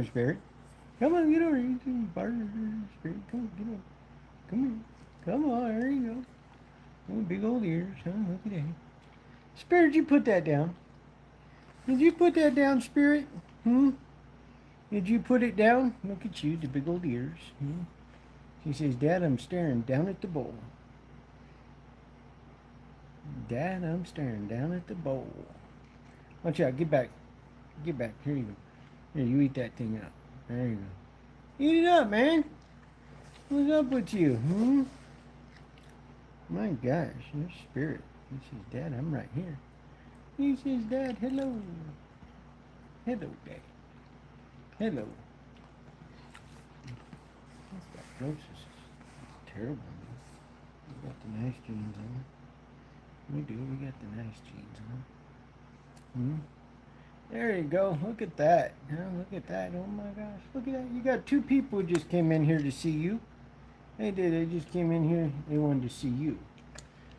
Spirit. Come on, get over here. Barter, Spirit. Come on, get over. Come here. Come on, there you go. Oh, big old ears, huh? Look at that. Spirit, did you put that down? Did you put that down, Spirit? Hmm? Did you put it down? Look at you, the big old ears. Hmm? She says, Dad, I'm staring down at the bowl. Dad, I'm staring down at the bowl. Watch out, get back. Get back. Here you go. Here, you eat that thing up. There you go. Eat it up, man. What's up with you? Hmm? My gosh, your Spirit. He says, Dad, I'm right here. He says, Dad, hello. Hello, Dad. Hello. That's gross. It's terrible. We got the nice jeans on. We do. We got the nice jeans on. Hmm? There you go. Look at that. Look at that. Oh my gosh. Look at that. You got two people who just came in here to see you. They did. They just came in here. They wanted to see you.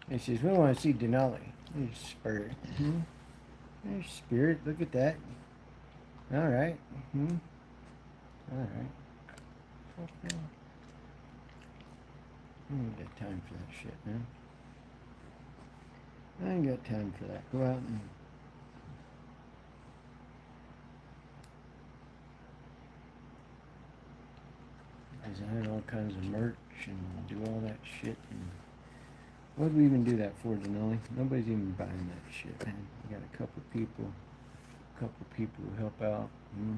They says, we want to see Denali. There's Spirit. Hmm? There's Spirit. Look at that. All right. Hmm? All right. I ain't got time for that shit, man. I ain't got time for that. Go out and design all kinds of merch and do all that shit. And what do we even do that for, Denali? Nobody's even buying that shit, man. We got a couple people who help out. Hmm?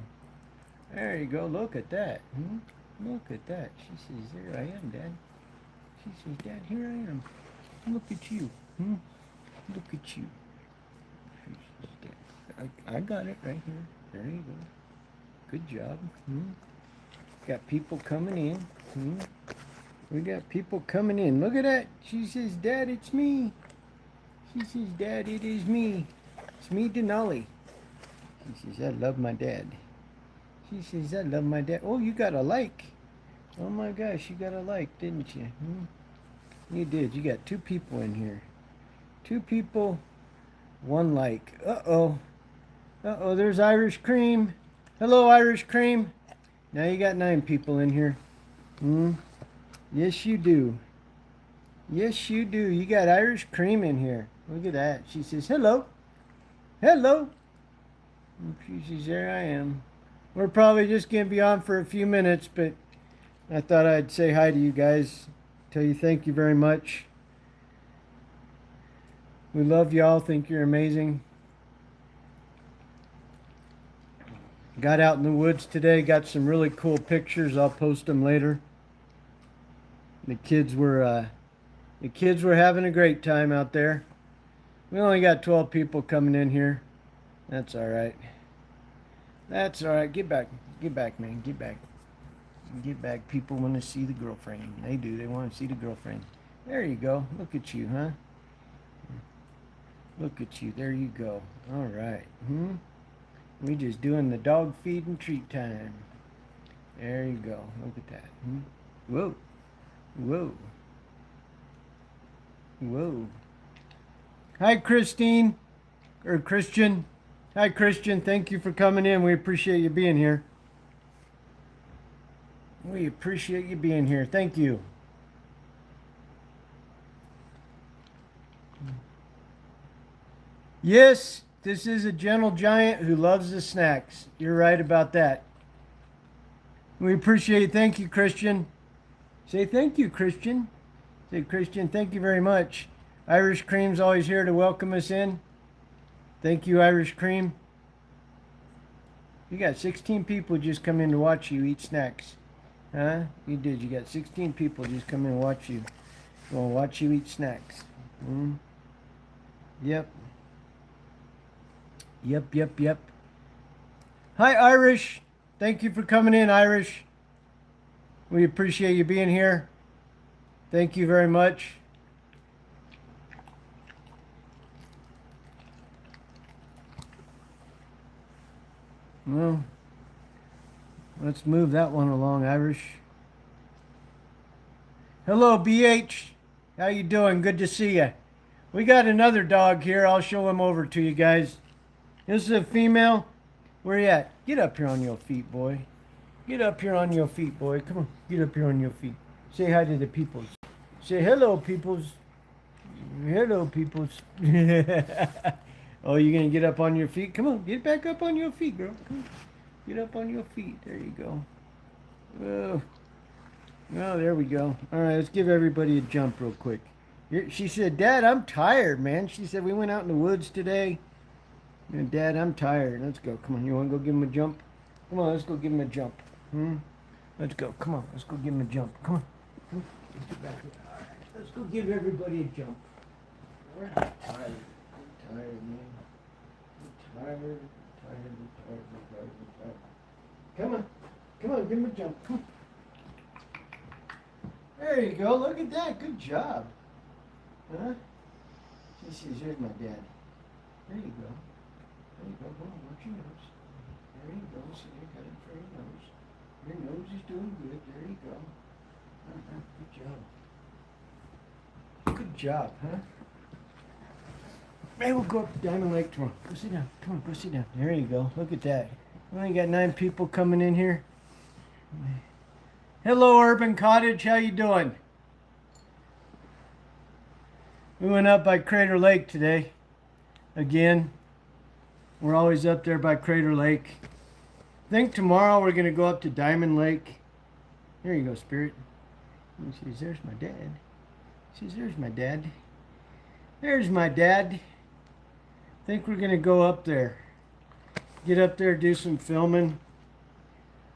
There you go. Look at that. Hmm? Look at that. She says, there I am, Dad. She says, Dad, here I am. Look at you. Hmm? Look at you. She says, Dad, I got it right here. There you go. Good job. Hmm? Got people coming in. Hmm? We got people coming in. Look at that. She says, Dad, it's me. She says, Dad, it is me. It's me, Denali. She says, I love my dad. She says, I love my dad. Oh, you got a like. Oh my gosh, you got a like, didn't you? Hmm? You did. You got two people in here. Two people, one like. Uh-oh. Uh-oh, there's Irish Cream. Hello, Irish Cream. Now you got 9 people in here. Hmm? Yes, you do. Yes, you do. You got Irish Cream in here. Look at that. She says, hello. Hello. And she says, there I am. We're probably just going to be on for a few minutes, but I thought I'd say hi to you guys. Tell you thank you very much. We love y'all. Think you're amazing. Got out in the woods today. Got some really cool pictures. I'll post them later. The kids were having a great time out there. We only got 12 people coming in here. That's all right. That's all right. Get back. Get back, man. Get back. Get back. People want to see the girlfriend. They do. They want to see the girlfriend. There you go. Look at you, huh? Look at you. There you go. All right. Hmm? We just doing the dog feed and treat time. There you go. Look at that. Hmm? Whoa. Whoa. Whoa. Hi, Christine. Or Christian. Hi, Christian. Thank you for coming in. We appreciate you being here. We appreciate you being here. Thank you. Yes, this is a gentle giant who loves the snacks. You're right about that. We appreciate it. Thank you, Christian. Say thank you, Christian. Say, Christian, thank you very much. Irish Cream's always here to welcome us in. Thank you, Irish Cream. You got 16 people just come in to watch you eat snacks. Huh? You did. You got 16 people just come in and watch you. Well, watch you eat snacks. Hmm? Yep. Yep, yep, yep. Hi, Irish. Thank you for coming in, Irish. We appreciate you being here. Thank you very much. Well, let's move that one along, Irish. Hello, BH. How you doing? Good to see you. We got another dog here. I'll show him over to you guys. This is a female. Where you at? Get up here on your feet, boy. Get up here on your feet, boy. Come on, get up here on your feet. Say hi to the peoples. Say hello, peoples. Hello, peoples. Oh, you gonna get up on your feet? Come on, get back up on your feet, girl. Come on. Get up on your feet. There you go. Oh, oh, there we go. All right, let's give everybody a jump real quick. She said, Dad, I'm tired, man. She said, we went out in the woods today. And Dad, I'm tired. Let's go. Come on, you want to go give him a jump? Come on, let's go give him a jump. Let's go. Come on, let's go give him a jump. Come on. Come on. Let's get back here. All right, let's go give everybody a jump. We're tired. I'm tired, man. I'm tired. Tired. Come on. Come on, give him a jump. Come on. There you go. Look at that. Good job. Huh? She says, here's my dad. There you go. There you go. Come on, watch your nose. There you go. See, you got it for your nose. Your nose is doing good. There you go. Good job. Good job, huh? Maybe we'll go up to Diamond Lake tomorrow. Go sit down. Come on, go sit down. There you go. Look at that. We only got 9 people coming in here. Hello, Urban Cottage. How you doing? We went up by Crater Lake today. Again, we're always up there by Crater Lake. I think tomorrow we're going to go up to Diamond Lake. There you go, Spirit. And she says, there's my dad. She says, there's my dad. There's my dad. I think we're going to go up there. Get up there, do some filming.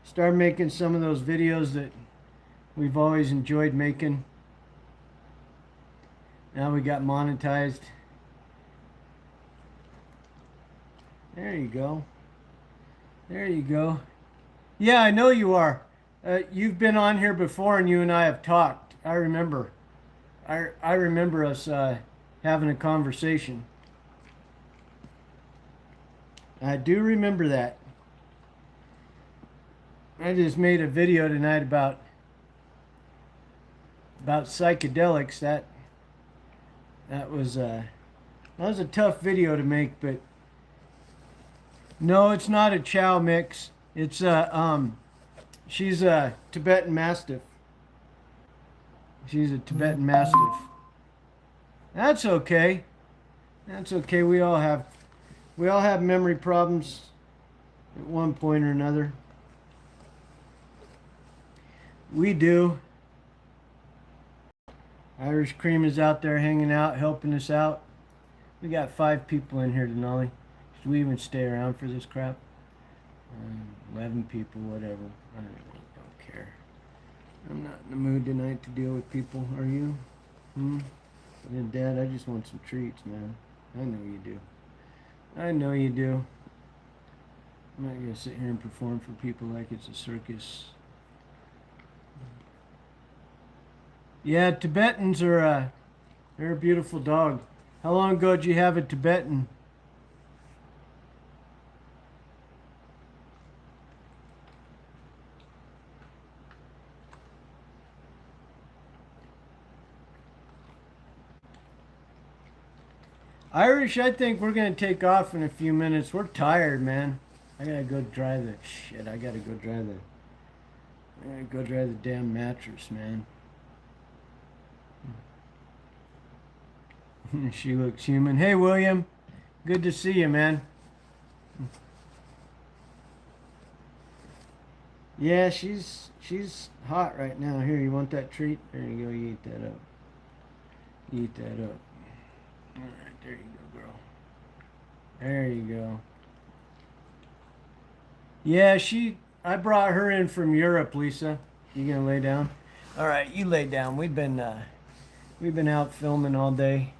Start making some of those videos that we've always enjoyed making. Now we got monetized. There you go. There you go. Yeah, I know you are. You've been on here before and you and I have talked. I remember. I remember us having a conversation. I do remember that. I just made a video tonight about psychedelics. That was a tough video to make, but no, it's not a chow mix. It's she's a Tibetan Mastiff. She's a Tibetan Mastiff. That's okay. That's okay. We all have memory problems at one point or another. We do. Irish Cream is out there hanging out, helping us out. We got 5 people in here tonight. Should we even stay around for this crap? 11 people, whatever. I don't care. I'm not in the mood tonight to deal with people. Are you? Yeah, Dad, I just want some treats, man. I know you do. I know you do. I'm not going to sit here and perform for people like it's a circus. Yeah, Tibetans are they're a beautiful dog. How long ago did you have a Tibetan? Irish, I think we're going to take off in a few minutes. We're tired, man. I got to go dry the shit. I got to go dry the damn mattress, man. She looks human. Hey, William. Good to see you, man. Yeah, she's hot right now. Here, you want that treat? There you go. You eat that up. You eat that up. All right, there you go, girl. There you go. Yeah, I brought her in from Europe, Lisa. You gonna lay down? All right, you lay down. We've been out filming all day.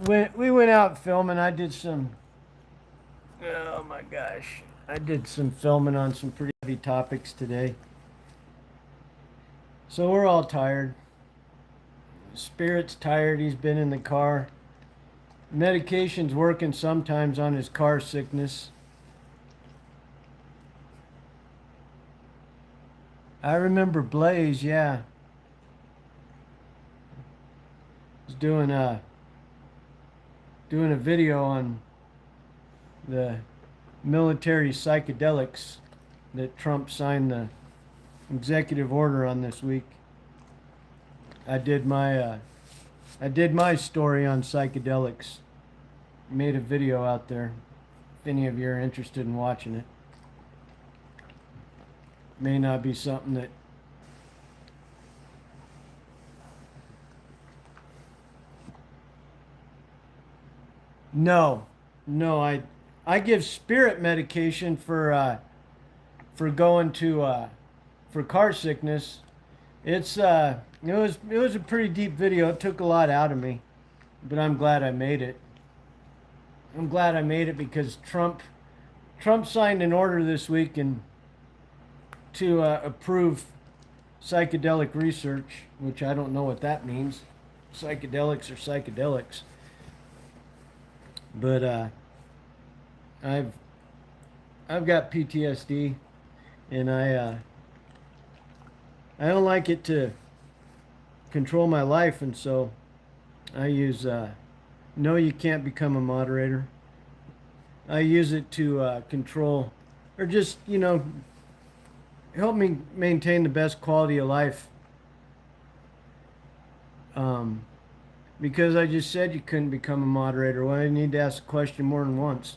We went out filming. I did some. Oh my gosh, I did some filming on some pretty heavy topics today. So we're all tired. Spirit's tired. He's been in the car. Medication's working sometimes on his car sickness. I remember Blaze, yeah. He's doing a video on the military psychedelics that Trump signed the executive order on this week. I did my story on psychedelics. Made a video out there. If any of you are interested in watching it. May not be something that No, I give spirit medication for going to for car sickness. It was a pretty deep video. It took a lot out of me, but I'm glad I made it. I'm glad I made it because Trump signed an order this week and to approve psychedelic research, which I don't know what that means. Psychedelics or psychedelics. But I've got PTSD, and I don't like it to control my life, and so I use no, you can't become a moderator. I use it to control, or just help me maintain the best quality of life. Because I just said you couldn't become a moderator. Well, I need to ask a question more than once.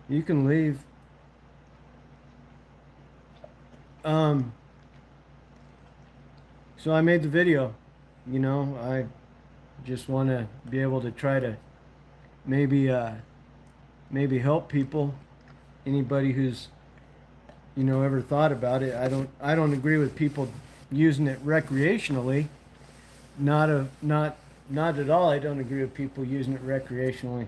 You can leave. So I made the video. I just want to be able to try to maybe help people. Anybody who's ever thought about it. I don't agree with people using it recreationally. Not at all. I don't agree with people using it recreationally.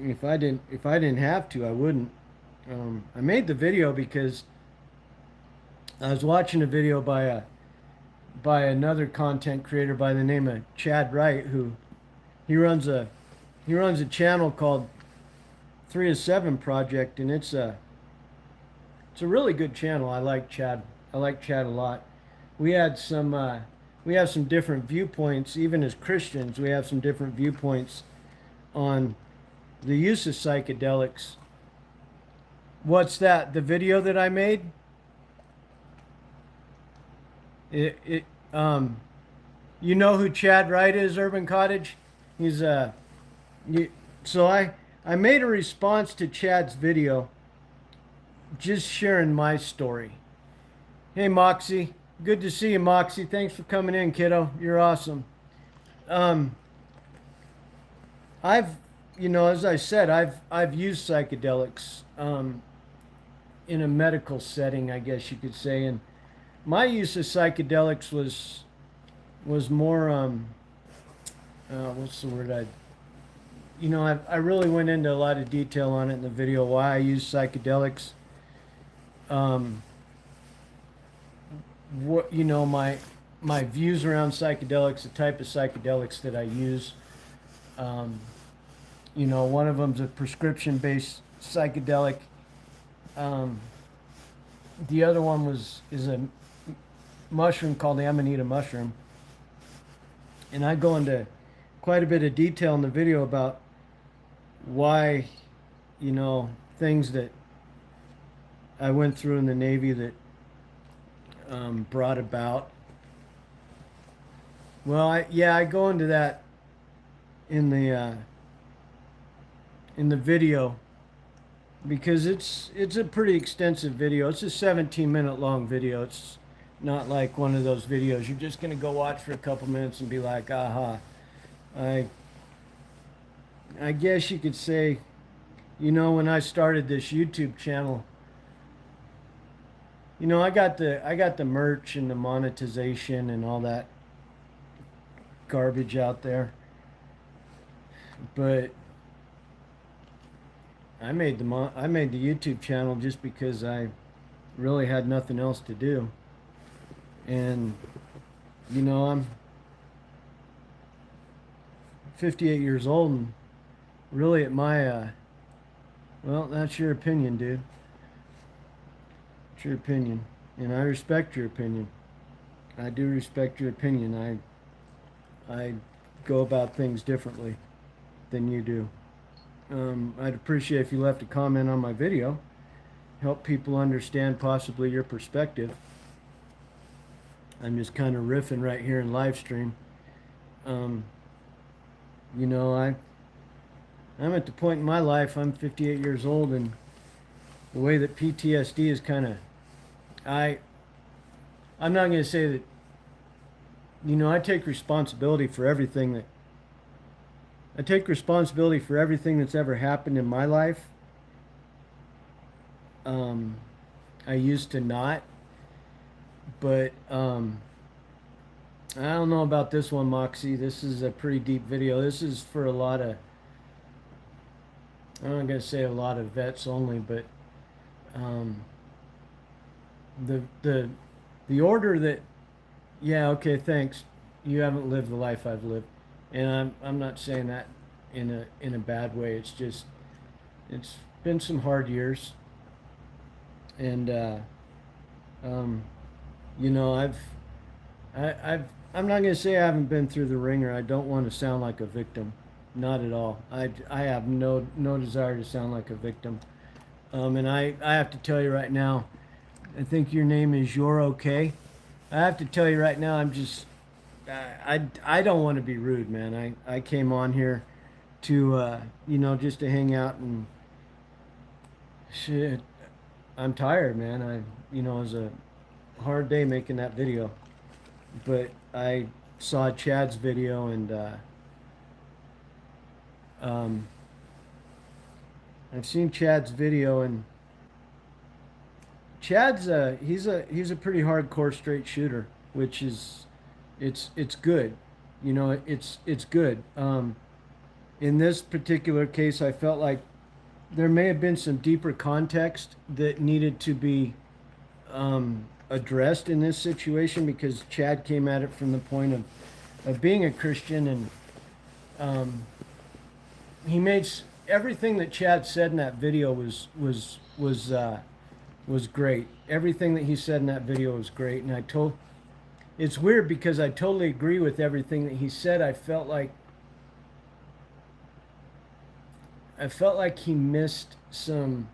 If I didn't have to, I wouldn't. I made the video because I was watching a video by another content creator by the name of Chad Wright, who he runs a channel called 3 of 7 Project, and it's a really good channel. I like Chad. I like Chad a lot. We have some different viewpoints, even as Christians. We have some different viewpoints on the use of psychedelics. What's that? The video that I made? You know who Chad Wright is, Urban Cottage? He's so I made a response to Chad's video, just sharing my story. Hey Moxie, good to see you, Moxie. Thanks for coming in, kiddo. You're awesome. As I said, I've used psychedelics in a medical setting, I guess you could say, and my use of psychedelics was more what's the word I really went into a lot of detail on it in the video why I use psychedelics. What my views around psychedelics, the type of psychedelics that I use. One of them's a prescription-based psychedelic. The other one is a mushroom called the Amanita mushroom. And I go into quite a bit of detail in the video about why, things that I went through in the Navy that brought about. Well, I go into that in the video because it's a pretty extensive video. It's a 17-minute long video. It's not like one of those videos you're just gonna go watch for a couple minutes and be like, aha. I guess you could say, when I started this YouTube channel, I got the merch and the monetization and all that garbage out there. But I made the YouTube channel just because I really had nothing else to do. And I'm 58 years old, and really at my well, that's your opinion, dude. It's your opinion, and I respect your opinion. I do respect your opinion. I go about things differently than you do. I'd appreciate if you left a comment on my video. Help people understand possibly your perspective. I'm just kind of riffing right here in live stream. Um, you know, I'm at the point in my life, I'm 58 years old, and the way that PTSD is kind of, I, I'm not going to say that, I take responsibility for everything that's ever happened in my life. I used to not, but I don't know about this one, Moxie. This is a pretty deep video. This is for a lot of, I'm not going to say a lot of vets only, but um, the the the order that, yeah, okay, thanks. You haven't lived the life I've lived, and I'm not saying that in a bad way. It's just it's been some hard years, and um, I've I'm not gonna say I haven't been through the ringer. I don't want to sound like a victim, not at all. I have no desire to sound like a victim. And I have to tell you right now, I think your name is You're Okay. I have to tell you right now, I don't want to be rude, man. I came on here to, just to hang out and shit. I'm tired, man. It was a hard day making that video, but I saw Chad's video and, um, I've seen Chad's video, and Chad's he's a pretty hardcore straight shooter, which is it's good. It's good. In this particular case, I felt like there may have been some deeper context that needed to be addressed in this situation, because Chad came at it from the point of being a Christian, and he made everything that Chad said in that video was great. Everything that he said in that video was great, and it's weird because I totally agree with everything that he said. I felt like he missed some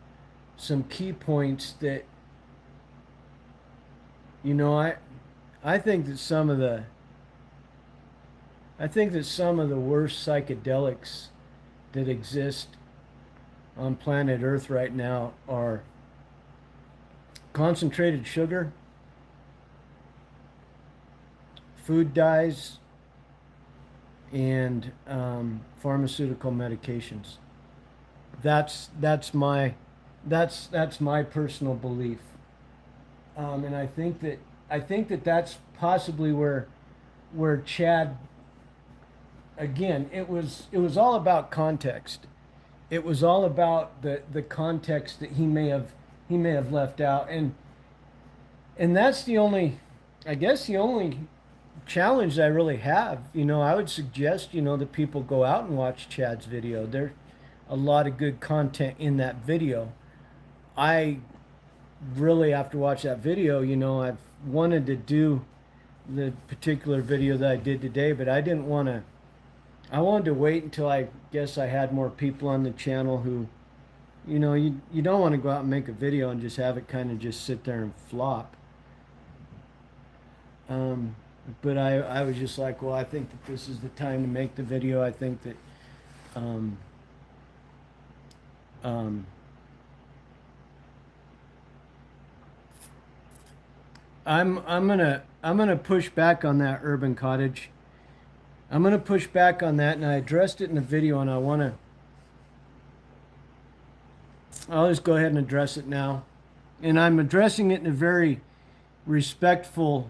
key points that, I think that some of the worst psychedelics that exist on planet Earth right now are concentrated sugar, food dyes, and pharmaceutical medications. That's my personal belief, and I think that that's possibly where Chad, again, it was all about context. It was all about the context that he may have left out, and that's I guess the only challenge I really have. I would suggest that people go out and watch Chad's video. There's a lot of good content in that video. I really, after watch that video, I've wanted to do the particular video that I did today, but I didn't want to. I wanted to wait until I guess I had more people on the channel who, you don't want to go out and make a video and just have it kind of just sit there and flop. But I was just like, well, I think that this is the time to make the video. I think that I'm gonna push back on that urban cottage. I'm gonna push back on that, and I addressed it in the video, and I'll just go ahead and address it now. And I'm addressing it in a very respectful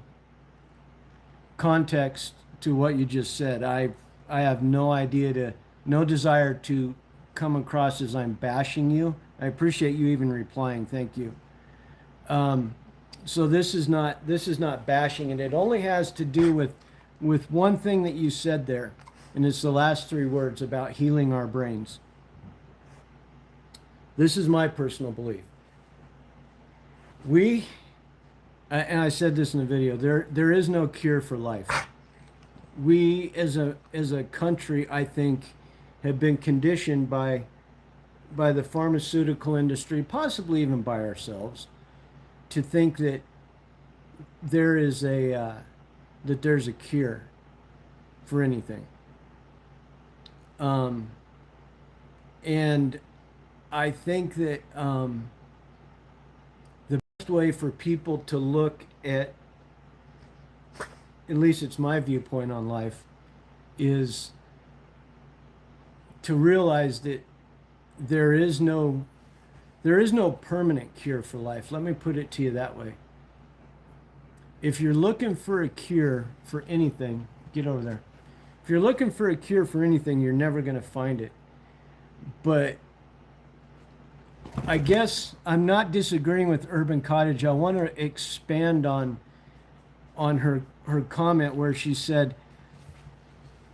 context to what you just said. I have no desire to come across as I'm bashing you. I appreciate you even replying. Thank you. So this is not bashing, and it only has to do with one thing that you said there, and it's the last three words about healing our brains. This is my personal belief. And I said this in the video, there is no cure for life. We as a country, I think, have been conditioned by by the pharmaceutical industry, possibly even by ourselves, to think that there is a that there's a cure for anything. Um, and I think that the best way for people to look at least it's my viewpoint on life, is to realize that there is no there is no permanent cure for life. Let me put it to you that way. If you're looking for a cure for anything, get over there. If you're looking for a cure for anything, you're never going to find it. But I guess I'm not disagreeing with Urban Cottage. I want to expand on her comment where she said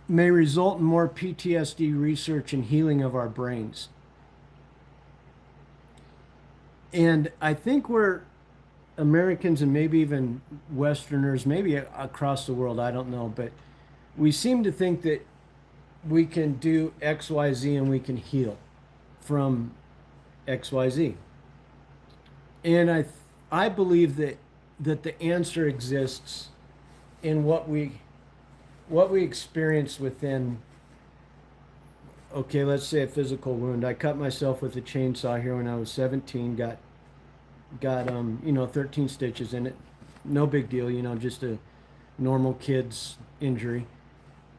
may result in more PTSD research and healing of our brains. And I think we're Americans and maybe even Westerners, maybe across the world, I don't know, but we seem to think that we can do XYZ and we can heal from XYZ. And I believe that the answer exists in what we experience within, okay, let's say a physical wound. I cut myself with a chainsaw here when I was 17, got 13 stitches in it. No big deal, just a normal kid's injury.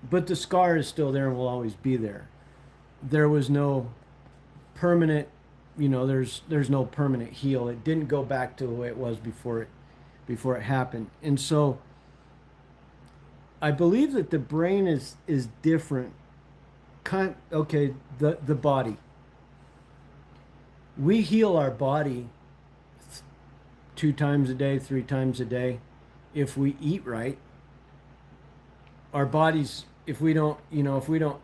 But the scar is still there and will always be there. There was no permanent, there's no permanent heal. It didn't go back to the way it was before it happened. And so I believe that the brain is different. Okay, the body. We heal our body 2 times a day, 3 times a day, if we eat right. Our bodies, if we don't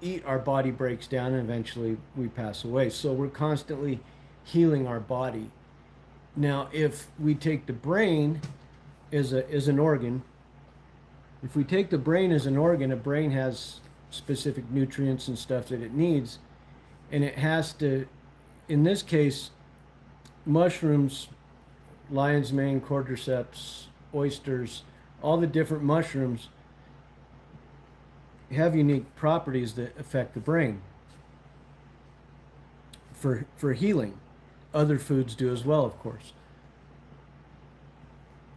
eat, our body breaks down and eventually we pass away. So we're constantly healing our body. Now, if we take the brain as an organ, if we take the brain as an organ, a brain has specific nutrients and stuff that it needs, and it has to, in this case, mushrooms, lion's mane, cordyceps, oysters, all the different mushrooms have unique properties that affect the brain for healing. Other foods do as well, of course.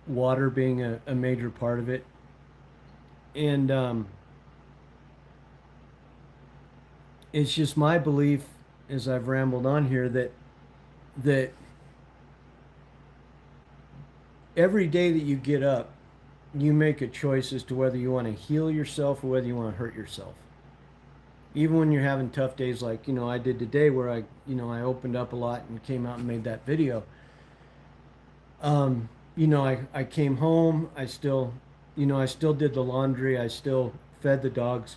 Water being a major part of it. And it's just my belief, as I've rambled on here, that every day that you get up, you make a choice as to whether you want to heal yourself or whether you want to hurt yourself. Even when you're having tough days like, I did today, where I opened up a lot and came out and made that video. I came home, I still did the laundry, I still fed the dogs.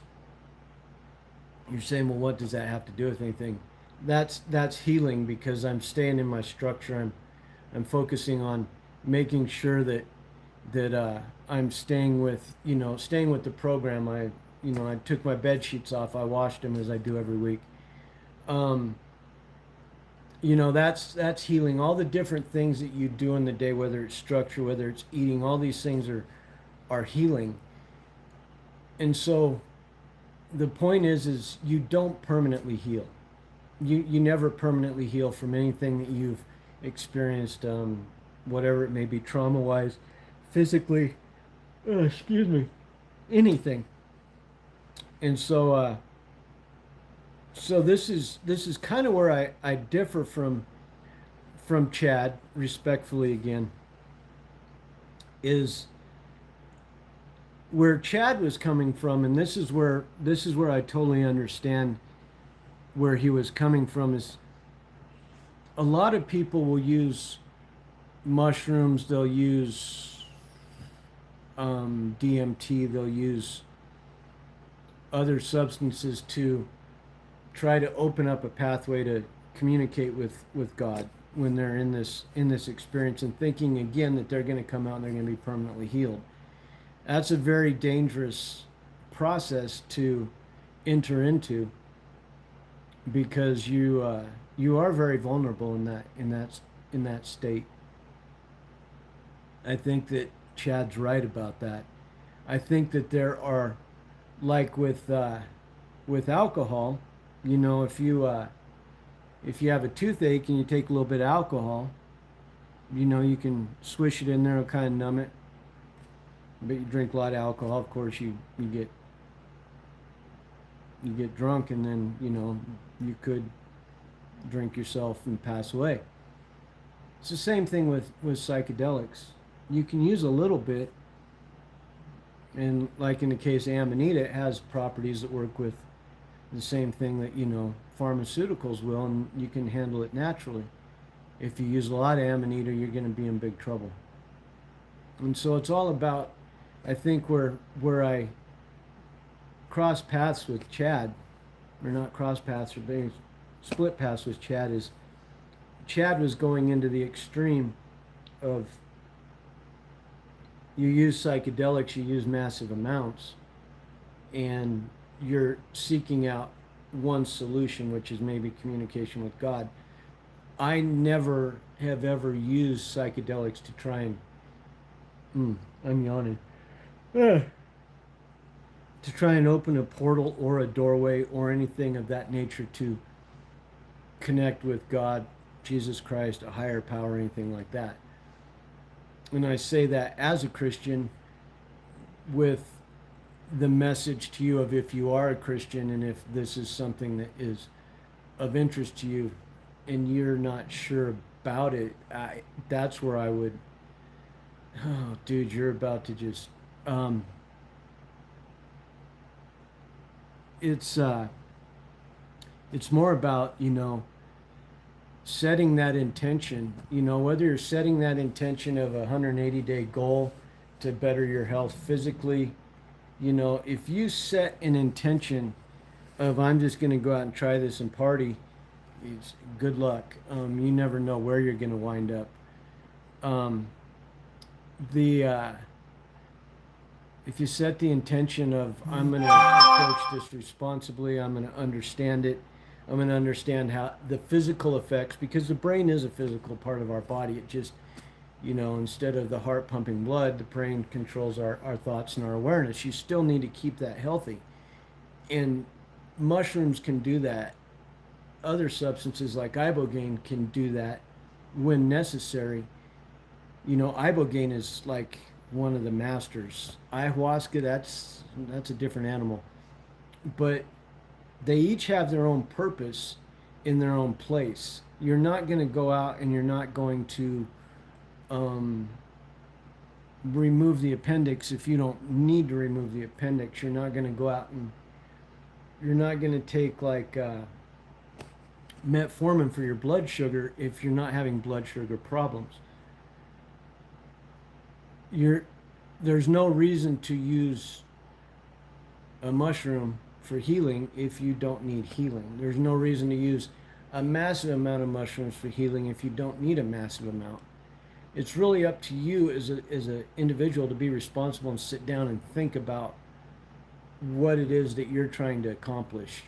You're saying, well, what does that have to do with anything? That's healing, because I'm staying in my structure. I'm focusing on making sure that I'm staying with the program. I took my bed sheets off. I washed them as I do every week. That's healing. All the different things that you do in the day, whether it's structure, whether it's eating, all these things are healing. And so the point is you don't permanently heal. You never permanently heal from anything that you've experienced, whatever it may be, trauma-wise, physically, excuse me, anything. And so this is kind of where I differ from Chad, respectfully again, is where Chad was coming from, and this is where I totally understand where he was coming from. Is a lot of people will use mushrooms, they'll use DMT, they'll use other substances to try to open up a pathway to communicate with God when they're in this experience, and thinking again that they're going to come out and they're going to be permanently healed. That's a very dangerous process to enter into, because you You are very vulnerable in that state. I think that Chad's right about that. I think that there are, like with alcohol, you know, if you have a toothache and you take a little bit of alcohol, you know, you can swish it in there and kind of numb it. But you drink a lot of alcohol, of course, you get drunk, and then you know you could drink yourself and pass away. It's the same thing with psychedelics. You can use a little bit, and like in the case of Amanita, it has properties that work with the same thing that you know pharmaceuticals will, and you can handle it naturally. If you use a lot of Amanita, you're going to be in big trouble. And so it's all about, I think, where I cross paths with Chad, or not cross paths, or being split paths with Chad, is Chad was going into the extreme of you use psychedelics, you use massive amounts, and you're seeking out one solution, which is maybe communication with God. I never have ever used psychedelics to try and, I'm yawning, to try and open a portal or a doorway or anything of that nature to connect with God, Jesus Christ, a higher power, anything like that. And I say that as a Christian with the message to you of, if you are a Christian and if this is something that is of interest to you and you're not sure about it, that's where I would, oh, dude, you're about to just, it's more about, you know, setting that intention, you know, whether you're setting that intention of a 180-day goal to better your health physically, you know, if you set an intention of, I'm just going to go out and try this and party, it's good luck. You never know where you're going to wind up. The if you set the intention of, I'm going to approach this responsibly, I'm going to understand it, I'm going to understand how the physical effects, because the brain is a physical part of our body. It just, you know, instead of the heart pumping blood, the brain controls our thoughts and our awareness. You still need to keep that healthy. And mushrooms can do that. Other substances like ibogaine can do that when necessary. You know, ibogaine is like one of the masters. Ayahuasca, that's a different animal. But they each have their own purpose in their own place. You're not going to go out and you're not going to remove the appendix if you don't need to remove the appendix. You're not going to go out and you're not going to take like metformin for your blood sugar if you're not having blood sugar problems. There's no reason to use a mushroom for healing if you don't need healing. There's no reason to use a massive amount of mushrooms for healing if you don't need a massive amount. It's really up to you as an individual to be responsible and sit down and think about what it is that you're trying to accomplish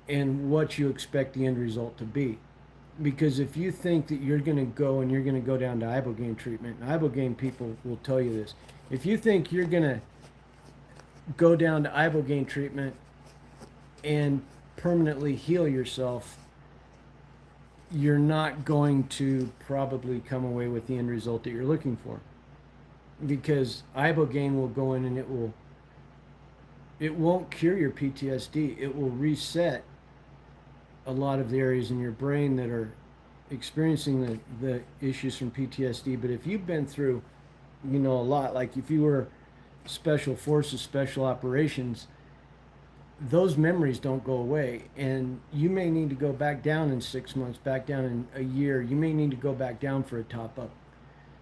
and what you expect the end result to be. Because if you think that you're going to go and you're going to go down to ibogaine treatment, and ibogaine people will tell you this, if you think you're going to go down to ibogaine treatment and permanently heal yourself, you're not going to probably come away with the end result that you're looking for. Because ibogaine will go in and it won't cure your PTSD. It will reset a lot of the areas in your brain that are experiencing the issues from PTSD. But if you've been through, you know, a lot, like if you were special forces, special operations, those memories don't go away. And you may need to go back down in 6 months, back down in a year. You may need to go back down for a top up.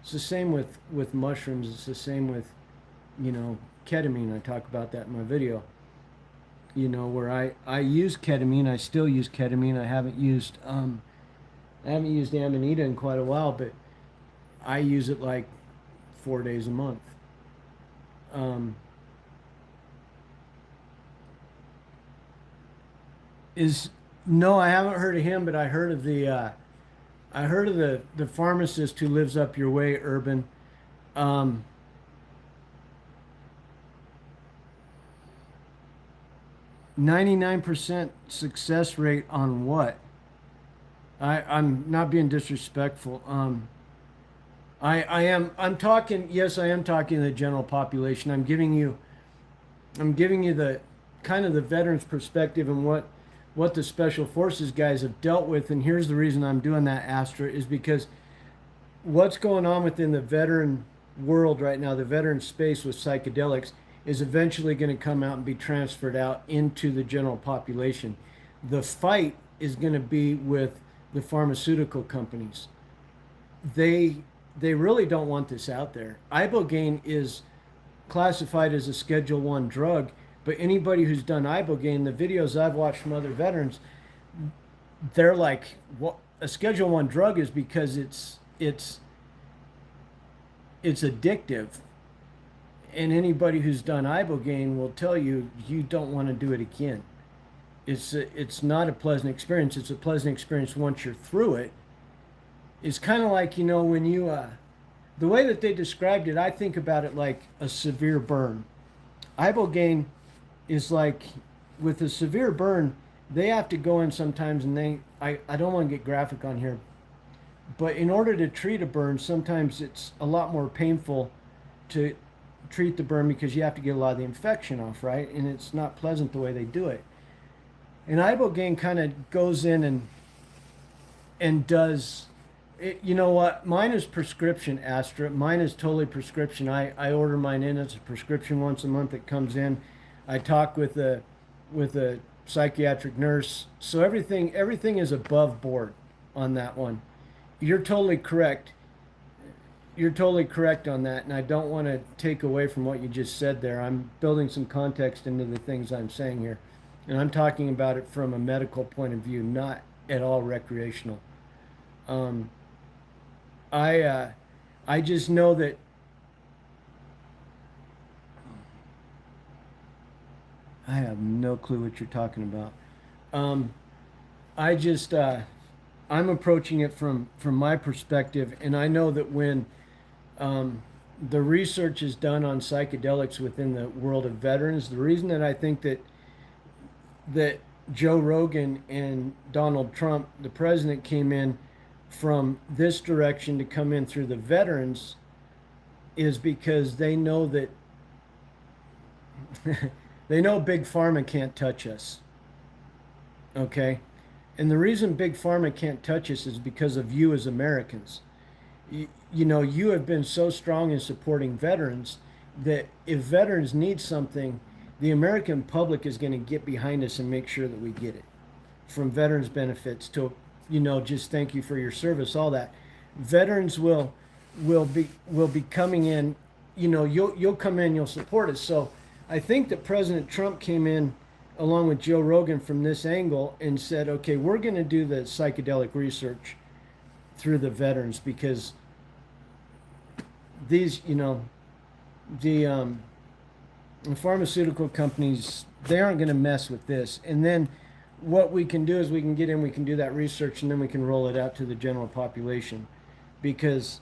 It's the same with mushrooms. It's the same with, you know, ketamine. I talk about that in my video. You know, where I use ketamine, I still use ketamine. I haven't used Amanita in quite a while, but I use it like 4 days a month. No, I haven't heard of him, but I heard of the pharmacist who lives up your way, Urban. Um, 99% success rate on what? I'm not being disrespectful. I'm talking, yes, I am talking to the general population. I'm giving you the kind of the veterans perspective and what the special forces guys have dealt with. And here's the reason I'm doing that, Astra, is because what's going on within the veteran world right now, the veteran space with psychedelics, is eventually going to come out and be transferred out into the general population. The fight is going to be with the pharmaceutical companies. They they really don't want this out there. Ibogaine is classified as a Schedule One drug, but anybody who's done ibogaine, the videos I've watched from other veterans, they're like, "What a Schedule One drug is because it's addictive." And anybody who's done ibogaine will tell you you don't want to do it again. It's not a pleasant experience. It's a pleasant experience once you're through it. It's kind of like, when the way that they described it, I think about it like a severe burn. Ibogaine is like, with a severe burn, they have to go in sometimes, and I don't want to get graphic on here, but in order to treat a burn, sometimes it's a lot more painful to treat the burn because you have to get a lot of the infection off, right? And it's not pleasant the way they do it. And ibogaine kind of goes in and does it. You know what? Mine is prescription, Astra. Mine is totally prescription. I order mine in. It's a prescription once a month. It comes in. I talk with a psychiatric nurse. So everything is above board on that one. You're totally correct. You're totally correct on that, and I don't want to take away from what you just said there. I'm building some context into the things I'm saying here, and I'm talking about it from a medical point of view, not at all recreational. Um, I just know that I have no clue what you're talking about. Um, I just I'm approaching it from my perspective, and I know that when um, the research is done on psychedelics within the world of veterans, the reason that I think that Joe Rogan and Donald Trump, the president, came in from this direction to come in through the veterans is because they know that they know big pharma can't touch us. Okay. And the reason big pharma can't touch us is because of you as Americans. You have been so strong in supporting veterans that if veterans need something, the American public is going to get behind us and make sure that we get it. From veterans benefits to, just thank you for your service, all that. Veterans will be coming in, you'll come in, you'll support us. So I think that President Trump came in along with Joe Rogan from this angle and said, okay, we're going to do the psychedelic research through the veterans because these, the pharmaceutical companies, they aren't going to mess with this. And then what we can do is we can do that research, and then we can roll it out to the general population because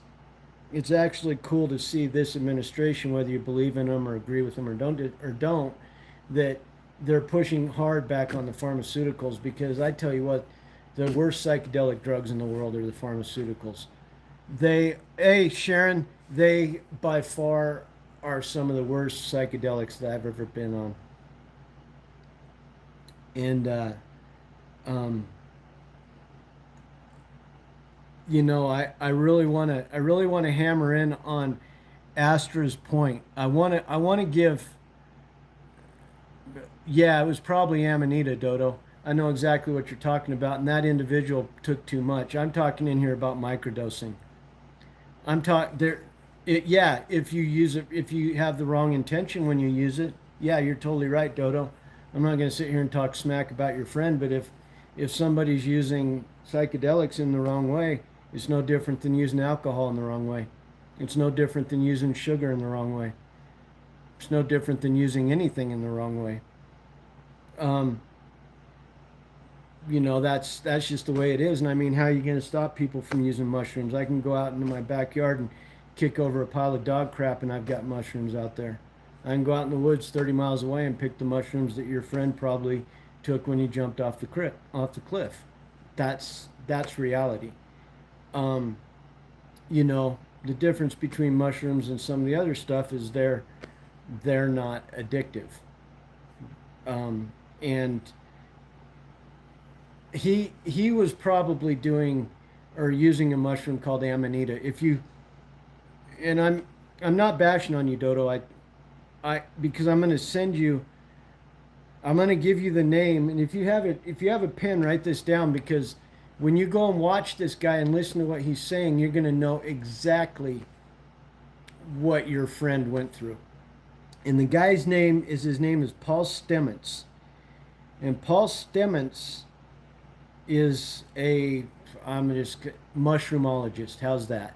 it's actually cool to see this administration, whether you believe in them or agree with them or don't, that they're pushing hard back on the pharmaceuticals because I tell you what, the worst psychedelic drugs in the world are the pharmaceuticals. Sharon, they by far are some of the worst psychedelics that I've ever been on. And, um, I really want to hammer in on Astra's point. I want to give, yeah, it was probably Amanita, Dodo. I know exactly what you're talking about, and that individual took too much. I'm talking in here about microdosing. I'm talking there. Yeah, if you use it, if you have the wrong intention when you use it, yeah, you're totally right, Dodo. I'm not going to sit here and talk smack about your friend, but if somebody's using psychedelics in the wrong way, it's no different than using alcohol in the wrong way. It's no different than using sugar in the wrong way. It's no different than using anything in the wrong way. Um, you know, that's just the way it is. And I mean, how are you going to stop people from using mushrooms? I can go out into my backyard and kick over a pile of dog crap, and I've got mushrooms out there. I can go out in the woods 30 miles away and pick the mushrooms that your friend probably took when he jumped off the cliff. That's reality. Um, you know, the difference between mushrooms and some of the other stuff is they're not addictive. And he was probably doing or using a mushroom called amanita. If you and I'm not bashing on you, Dodo. I because I'm going to send you. I'm going to give you the name, and if you have a pen, write this down because when you go and watch this guy and listen to what he's saying, you're going to know exactly what your friend went through. And the guy's name is Paul Stamets, and Paul Stamets is a I'm just mushroomologist. How's that?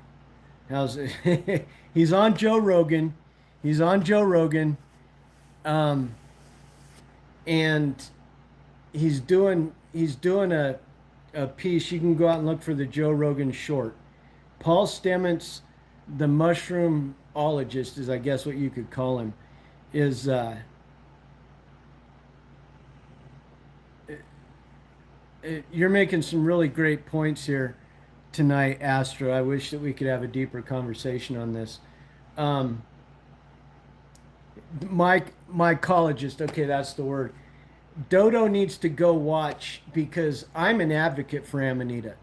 How's it? He's on Joe Rogan. He's on Joe Rogan. Um, and he's doing a piece. You can go out and look for the Joe Rogan short. Paul Stamets, the mushroomologist, is I guess what you could call him, is you're making some really great points here tonight, Astra. I wish that we could have a deeper conversation on this. Um, mycologist, okay, that's the word. Dodo needs to go watch because I'm an advocate for Amanita.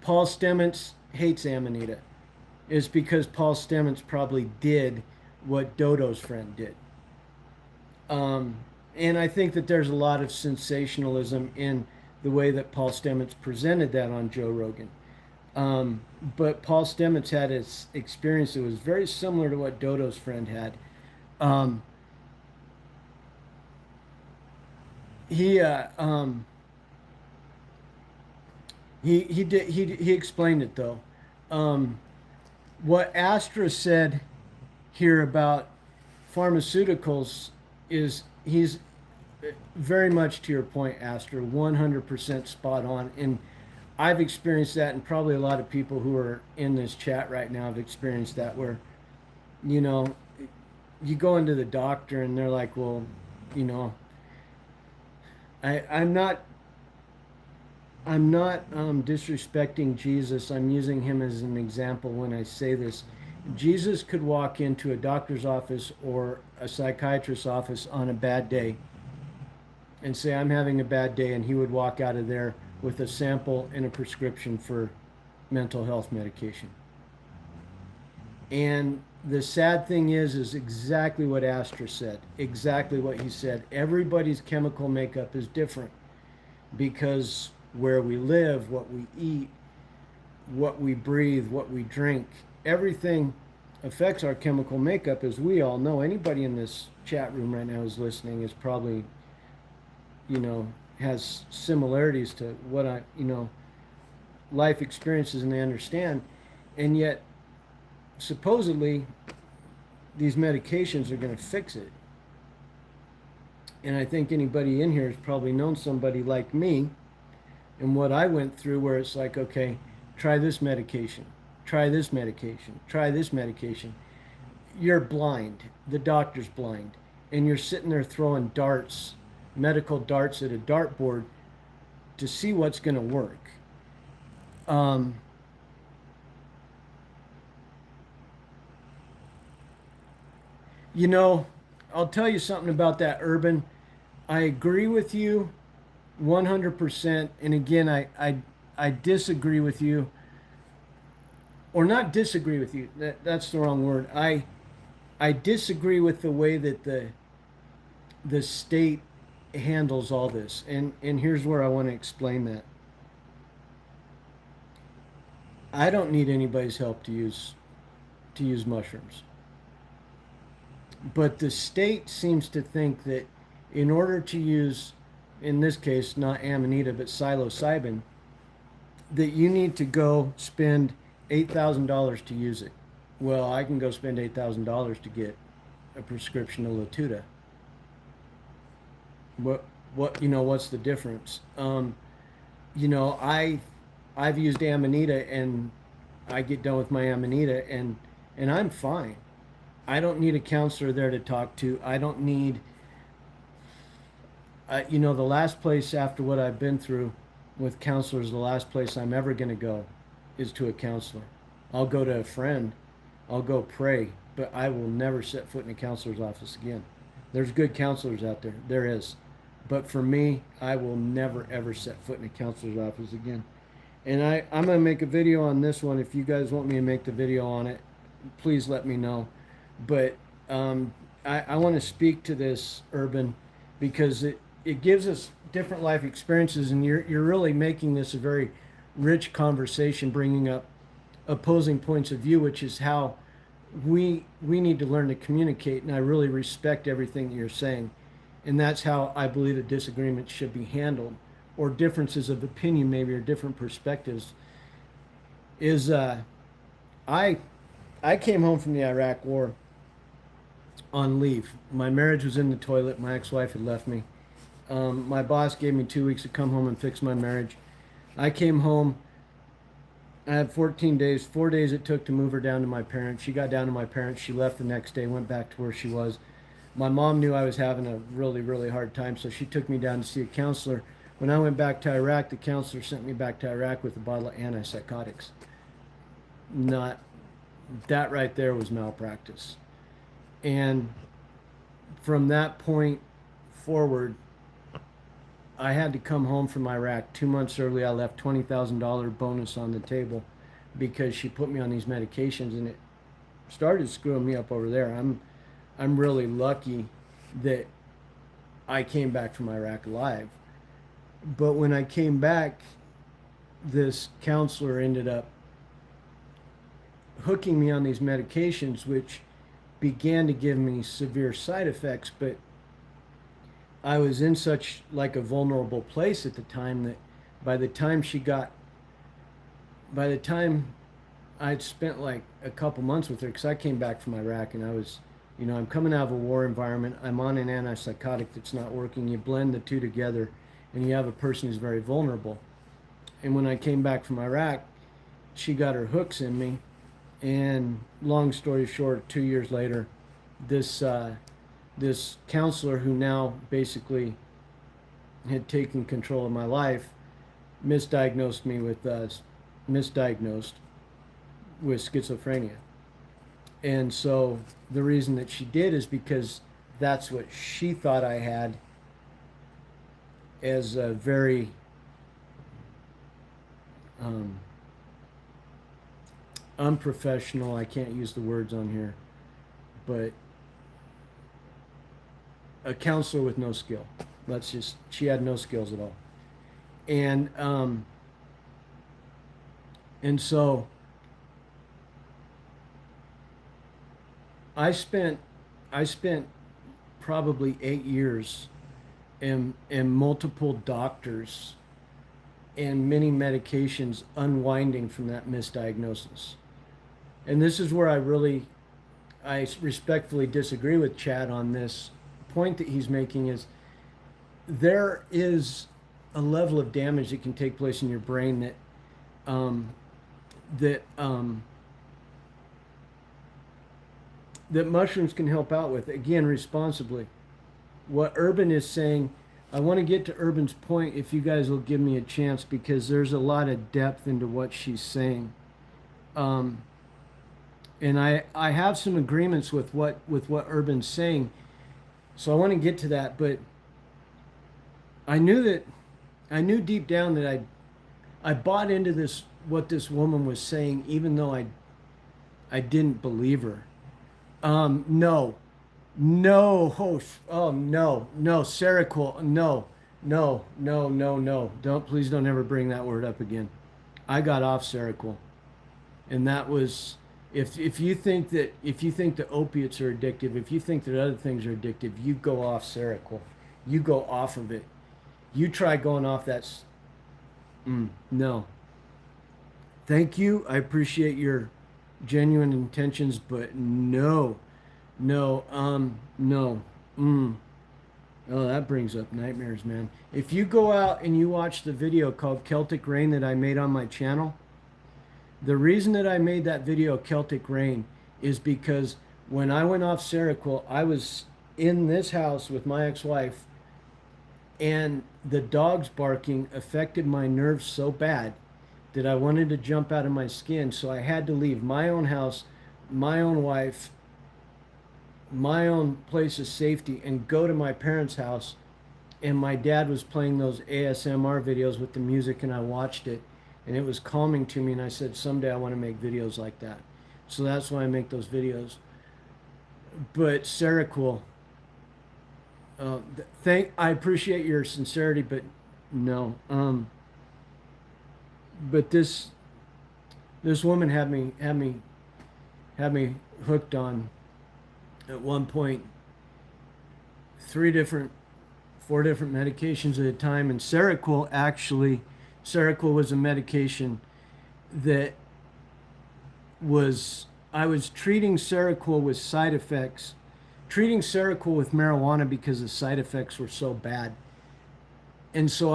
Paul Stamets hates Amanita. It's because Paul Stamets probably did what Dodo's friend did. Um, and I think that there's a lot of sensationalism in the way that Paul Stamets presented that on Joe Rogan. Um, but Paul Stamets had his experience that was very similar to what Dodo's friend had. Um, he he explained it though. Um, what Astra said here about pharmaceuticals is he's very much to your point, Astra, 100% spot on. And I've experienced that, and probably a lot of people who are in this chat right now have experienced that, where, you know, you go into the doctor and they're like, well, you know, I'm not disrespecting Jesus. I'm using him as an example when I say this. Jesus could walk into a doctor's office or a psychiatrist's office on a bad day and say, I'm having a bad day, and he would walk out of there with a sample and a prescription for mental health medication. And the sad thing is exactly what Astra said, exactly what he said. Everybody's chemical makeup is different because where we live, what we eat, what we breathe, what we drink, everything affects our chemical makeup, as we all know. Anybody in this chat room right now who's listening is probably, you know, has similarities to what life experiences and they understand. And yet, supposedly, these medications are going to fix it. And I think anybody in here has probably known somebody like me and what I went through, where it's like, okay, try this medication, try this medication, try this medication. You're blind. The doctor's blind. And you're sitting there throwing darts, medical darts at a dartboard to see what's going to work. Um, you know, I'll tell you something about that, Urban. I agree with you 100%. And again, I disagree with you, or not disagree with you. That's the wrong word. I disagree with the way that the state handles all this. And here's where I want to explain that. I don't need anybody's help to use mushrooms. But the state seems to think that in order to use, in this case, not Amanita, but psilocybin, that you need to go spend $8,000 to use it. Well, I can go spend $8,000 to get a prescription of Latuda. What what's the difference? You know, I've used Amanita, and I get done with my Amanita, and I'm fine. I don't need a counselor there to talk to. I don't need, the last place after what I've been through with counselors, the last place I'm ever going to go is to a counselor. I'll go to a friend, I'll go pray, but I will never set foot in a counselor's office again. There's good counselors out there, there is. But for me, I will never ever set foot in a counselor's office again. And I'm going to make a video on this one. If you guys want me to make the video on it, please let me know. But I want to speak to this, Urban, because it gives us different life experiences, and you're really making this a very rich conversation, bringing up opposing points of view, which is how we need to learn to communicate. And I really respect everything that you're saying, and that's how I believe a disagreement should be handled, or differences of opinion maybe, or different perspectives. Is I I came home from the Iraq War on leave. My marriage was in the toilet. My ex-wife had left me. My boss gave me 2 weeks to come home and fix my marriage. I came home. I had 14 days, 4 days it took to move her down to my parents. She got down to my parents. She left the next day, went back to where she was. My mom knew I was having a really, really hard time, so she took me down to see a counselor. When I went back to Iraq, the counselor sent me back to Iraq with a bottle of antipsychotics. Not that right there was malpractice. And from that point forward, I had to come home from Iraq 2 months early. I left $20,000 bonus on the table because she put me on these medications, and it started screwing me up over there. I'm really lucky that I came back from Iraq alive. But when I came back, this counselor ended up hooking me on these medications, which began to give me severe side effects. But I was in such like a vulnerable place at the time that by the time I'd spent like a couple months with her, because I came back from Iraq, and I was, I'm coming out of a war environment. I'm on an antipsychotic that's not working. You blend the two together, and you have a person who's very vulnerable. And when I came back from Iraq, she got her hooks in me. And long story short, 2 years later, this counselor, who now basically had taken control of my life, misdiagnosed me with schizophrenia. And so the reason that she did is because that's what she thought I had, as a very unprofessional, I can't use the words on here, but a counselor with no skill. She had no skills at all. And so I spent probably 8 years in multiple doctors and many medications unwinding from that misdiagnosis. And this is where I respectfully disagree with Chad on this point that he's making, is there is a level of damage that can take place in your brain that mushrooms can help out with, again, responsibly. What Urban is saying, I want to get to Urban's point, if you guys will give me a chance, because there's a lot of depth into what she's saying. And I have some agreements with what Urban's saying, so I want to get to that. But I knew deep down that I bought into what this woman was saying, even though I didn't believe her. No, host. Oh, no, Seroquel. No. Please don't ever bring that word up again. I got off Seroquel, and that was, if you think that opiates are addictive, if you think that other things are addictive, you go off Seroquel. You go off of it. You try going off that. No. Thank you. I appreciate your genuine intentions, but no. Oh, that brings up nightmares, man. If you go out and you watch the video called Celtic Rain that I made on my channel, the reason that I made that video Celtic Rain is because when I went off Seroquel, I was in this house with my ex-wife, and the dogs barking affected my nerves so bad that I wanted to jump out of my skin. So I had to leave my own house, my own wife, my own place of safety, and go to my parents' house. And my dad was playing those ASMR videos with the music, and I watched it, and it was calming to me. And I said, someday I want to make videos like that. So that's why I make those videos. But Seroquel, I appreciate your sincerity, but no. But this woman had me hooked on, at one point, three different, four different medications at a time. And Seroquel was a medication that I was treating Seroquel with side effects, treating Seroquel with marijuana because the side effects were so bad. And so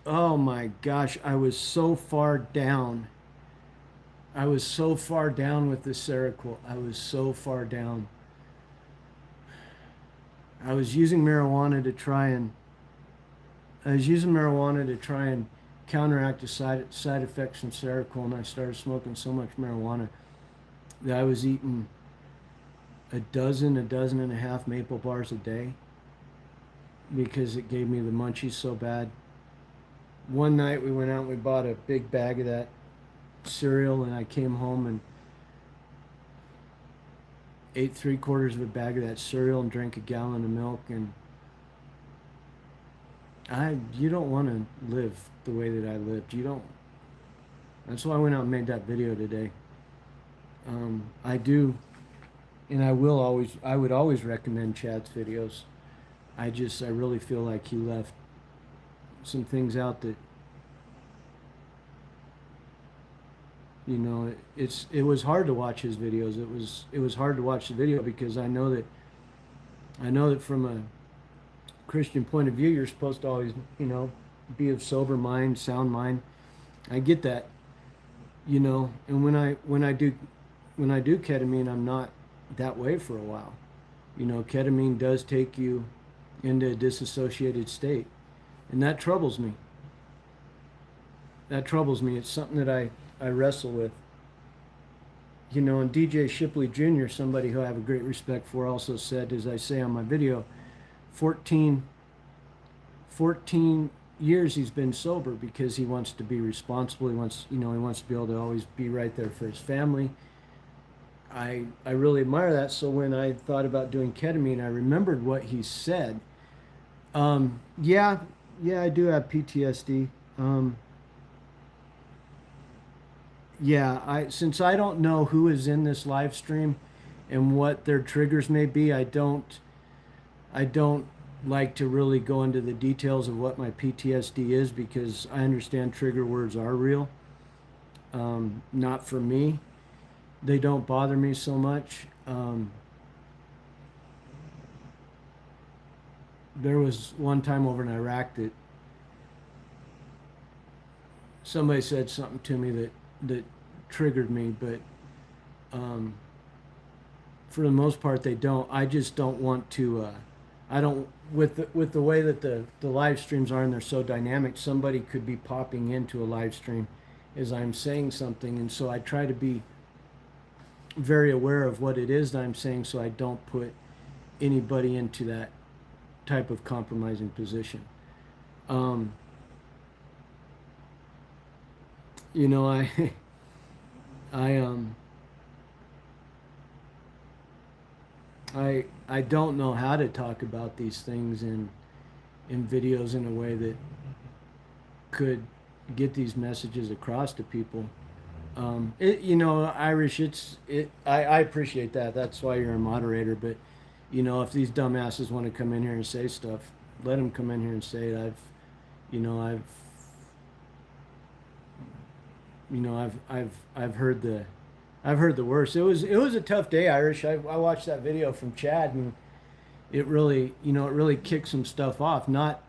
oh my gosh, I was so far down. I was so far down with the Seroquel. I was so far down. I was using marijuana to try and counteract the side effects from Seroquel, and I started smoking so much marijuana that I was eating a dozen and a half maple bars a day because it gave me the munchies so bad. One night we went out and we bought a big bag of that cereal, and I came home and ate 3/4 of a bag of that cereal and drank a gallon of milk. And you don't want to live the way that I lived. You don't. That's why I went out and made that video today. I do, and I would always recommend Chad's videos. I really feel like he left some things out that, it was hard to watch his videos. It was hard to watch the video because I know that from a Christian point of view, you're supposed to always, be of sober mind, sound mind. I get that, and when I do ketamine, I'm not that way for a while. Ketamine does take you into a disassociated state, and that troubles me. It's something that I wrestle with. And DJ Shipley Jr., somebody who I have a great respect for, also said, as I say on my video, 14 years he's been sober because he wants to be responsible. He wants to be able to always be right there for his family. I really admire that. So when I thought about doing ketamine, I remembered what he said. Yeah, I do have PTSD. Yeah, since I don't know who is in this live stream and what their triggers may be, I don't like to really go into the details of what my PTSD is because I understand trigger words are real. Not for me. They don't bother me so much. There was one time over in Iraq that somebody said something to me that triggered me, but for the most part they don't. I just don't want to. I don't with the way that the live streams are, and they're so dynamic. Somebody could be popping into a live stream as I'm saying something, and so I try to be very aware of what it is that I'm saying, so I don't put anybody into that type of compromising position. I don't know how to talk about these things in videos in a way that could get these messages across to people. Irish, I appreciate that. That's why you're a moderator. But, if these dumbasses want to come in here and say stuff, let them come in here and say it. I've heard I've heard the worst. It was a tough day, Irish. I watched that video from Chad, and it really, it really kicked some stuff off. Not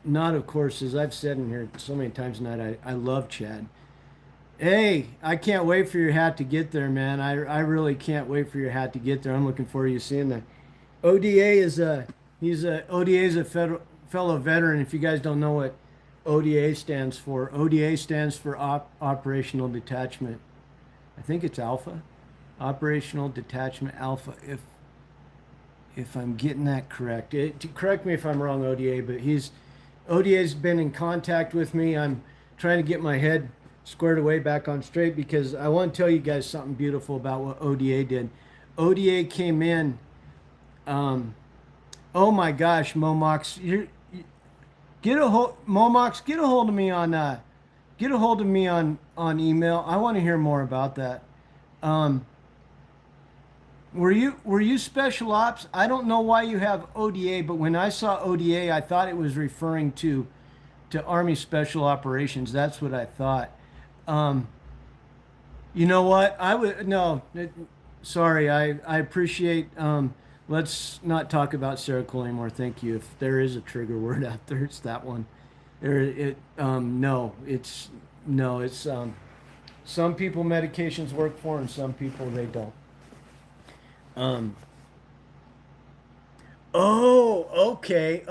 of course, as I've said in here so many times tonight, I love Chad. Hey, I can't wait for your hat to get there, man. I really can't wait for your hat to get there. I'm looking forward to you seeing that. ODA is a ODA is a fellow veteran. If you guys don't know what ODA stands for, ODA stands for Operational Detachment. I think it's Alpha, Operational Detachment Alpha. If I'm getting that correct, correct me if I'm wrong, ODA. But ODA's been in contact with me. I'm trying to get my head squared away back on straight because I want to tell you guys something beautiful about what ODA did. ODA came in. Oh my gosh, Momox, Momox, get a hold of me on on email. I want to hear more about that. Um, were you special ops? I don't know why you have ODA, but when I saw ODA, I thought it was referring to Army Special Operations. That's what I thought. Um, you know what? I would no. Sorry, I appreciate. Let's not talk Sarah Cole anymore. Thank you. If there is a trigger word out there, it's that one. No, it's no, it's some people medications work for, and some people they don't. Um, oh, okay.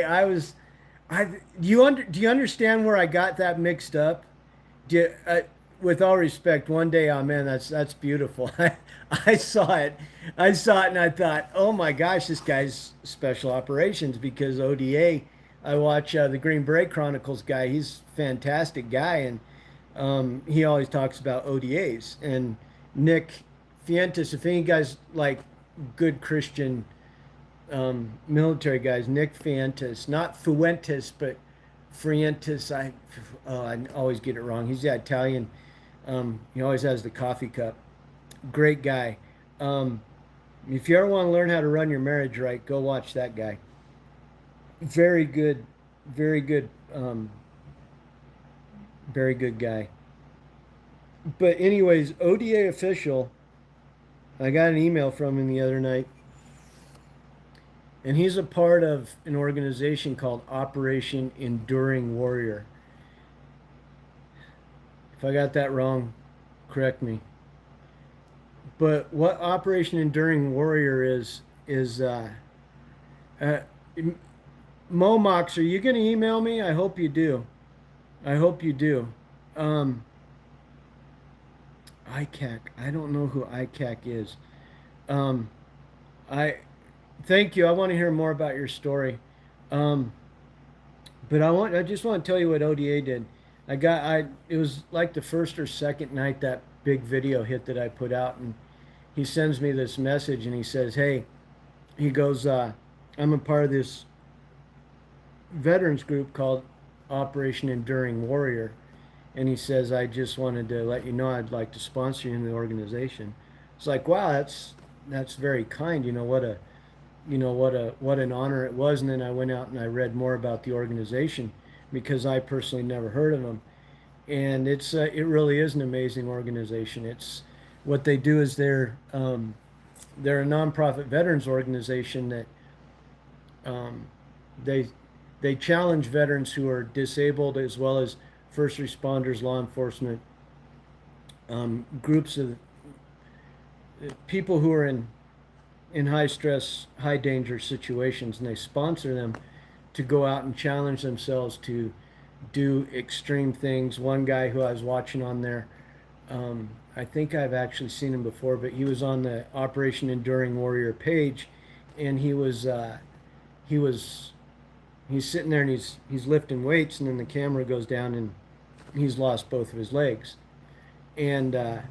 I. Do you understand where I got that mixed up? Do you, with all respect, one day, oh man, that's beautiful. I saw it, and I thought, oh my gosh, this guy's special operations because ODA. I watch the Green Beret Chronicles guy. He's a fantastic guy, and he always talks about ODAs. And Nick Fientis, if any guys like good Christian military guys, Nick Fientis, not Fuentes, but Frientis. I always get it wrong. He's the Italian. He always has the coffee cup. Great guy. Um, if you ever want to learn how to run your marriage right, go watch that guy. Very good, very good, very good guy. But anyways, ODA official. I got an email from him the other night, and he's a part of an organization called Operation Enduring Warrior. If I got that wrong, correct me. But what Operation Enduring Warrior is uh, Momox, are you going to email me? I hope you do. I hope you do. Um, ICAC. I don't know who ICAC is. Um, I thank you. I want to hear more about your story. Um, but I just want to tell you what ODA did. It was like the first or second night that big video hit that I put out, and he sends me this message and he says, "Hey," he goes, "I'm a part of this veterans group called Operation Enduring Warrior." And he says, "I just wanted to let you know I'd like to sponsor you in the organization." It's like, wow, that's very kind. What an honor it was. And then I went out and I read more about the organization because I personally never heard of them. And it really is an amazing organization. It's what they do is they're a nonprofit veterans organization that um, they they challenge veterans who are disabled as well as first responders, law enforcement, groups of people who are in high stress, high danger situations, and they sponsor them to go out and challenge themselves to do extreme things. One guy who I was watching on there, I think I've actually seen him before, but he was on the Operation Enduring Warrior page, and he was he's sitting there and he's lifting weights, and then the camera goes down and he's lost both of his legs, and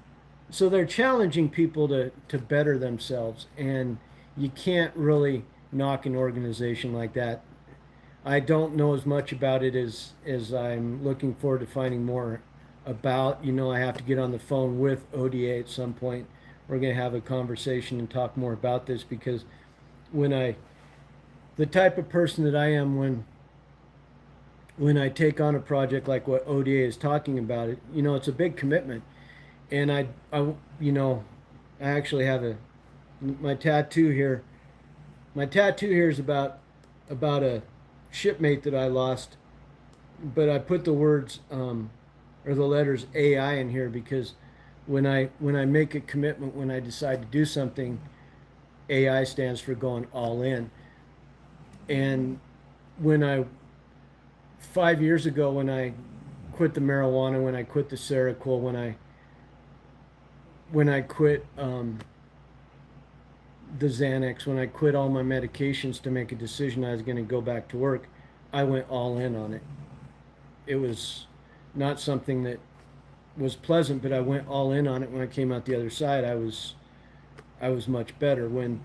so they're challenging people to better themselves, and you can't really knock an organization like that. I don't know as much about it as I'm looking forward to finding more about. I have to get on the phone with ODA at some point. We're going to have a conversation and talk more about this because when the type of person that I am when I take on a project like what ODA is talking about, it's a big commitment. And you know, I actually have my tattoo here. My tattoo here is about a shipmate that I lost, but I put the words or the letters AI in here because when I make a commitment, when I decide to do something, AI stands for going all in. And when I 5 years ago, when I quit the marijuana, when I quit the Seroquel, when I quit the Xanax, when I quit all my medications to make a decision I was going to go back to work, I went all in on it. It was not something that was pleasant, but I went all in on it. When I came out the other side, I was much better. When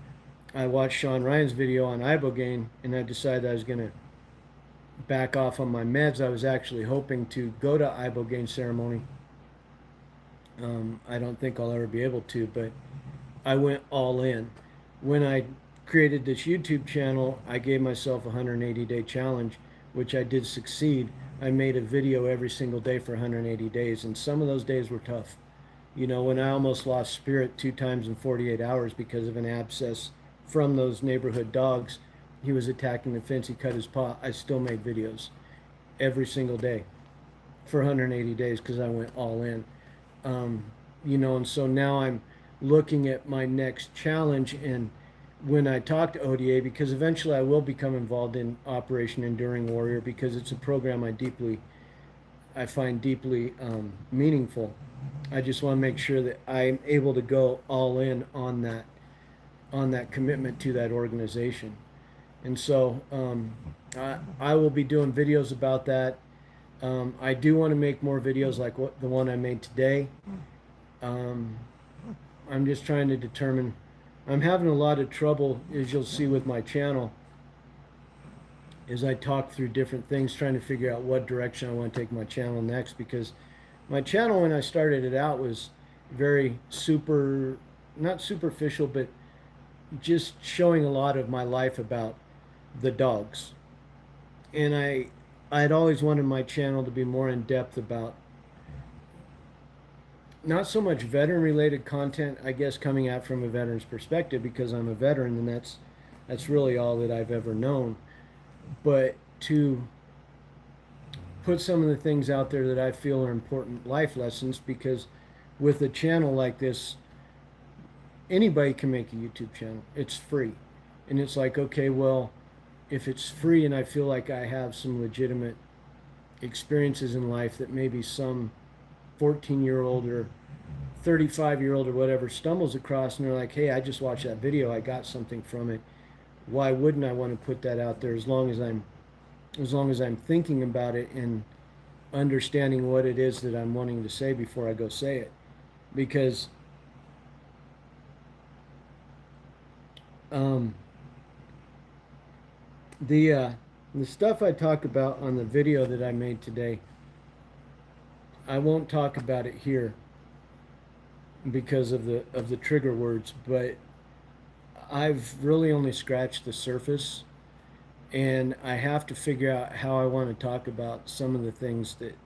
I watched Sean Ryan's video on ibogaine and I decided I was going to back off on my meds, I was actually hoping to go to ibogaine ceremony. I don't think I'll ever be able to, but I went all in. When I created this YouTube channel, I gave myself a 180-day challenge, which I did succeed. I made a video every single day for 180 days, and some of those days were tough. You know, when I almost lost spirit 2 times in 48 hours because of an abscess from those neighborhood dogs, he was attacking the fence, he cut his paw. I still made videos every single day for 180 days because I went all in. Um, you know, and so now I'm looking at my next challenge. And when I talk to ODA, because eventually I will become involved in Operation Enduring Warrior because it's a program I find deeply meaningful. I just want to make sure that I'm able to go all in on that commitment to that organization. And so I will be doing videos about that. I do want to make more videos like the one I made today. Um, I'm just trying to determine. I'm having a lot of trouble, as you'll see with my channel, as I talk through different things, trying to figure out what direction I want to take my channel next. Because my channel, when I started it out, was very not superficial, but just showing a lot of my life about the dogs. And I'd always wanted my channel to be more in depth about not so much veteran related content, I guess, coming out from a veteran's perspective because I'm a veteran and that's really all that I've ever known, but to put some of the things out there that I feel are important life lessons. Because with a channel like this, anybody can make a YouTube channel. It's free. And it's like, okay, well, if it's free and I feel like I have some legitimate experiences in life that maybe some 14-year-old or 35-year-old or whatever stumbles across and they're like, hey, I just watched that video, I got something from it. Why wouldn't I want to put that out there, as long as I'm thinking about it and understanding what it is that I'm wanting to say before I go say it. Because the stuff I talk about on the video that I made today, I won't talk about it here because of the trigger words, but I've really only scratched the surface, and I have to figure out how I want to talk about some of the things that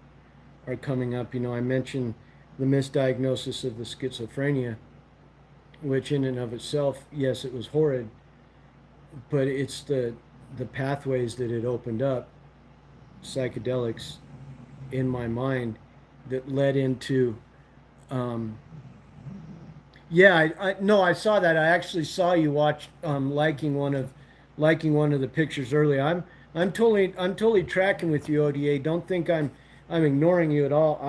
are coming up. You know, I mentioned the misdiagnosis of the schizophrenia, which in and of itself, yes, it was horrid, but it's the pathways that it opened up, psychedelics, in my mind, that led into yeah, I no, I saw that. I actually saw you watch liking one of the pictures earlier. I'm totally tracking with you, ODA. Don't think I'm ignoring you at all.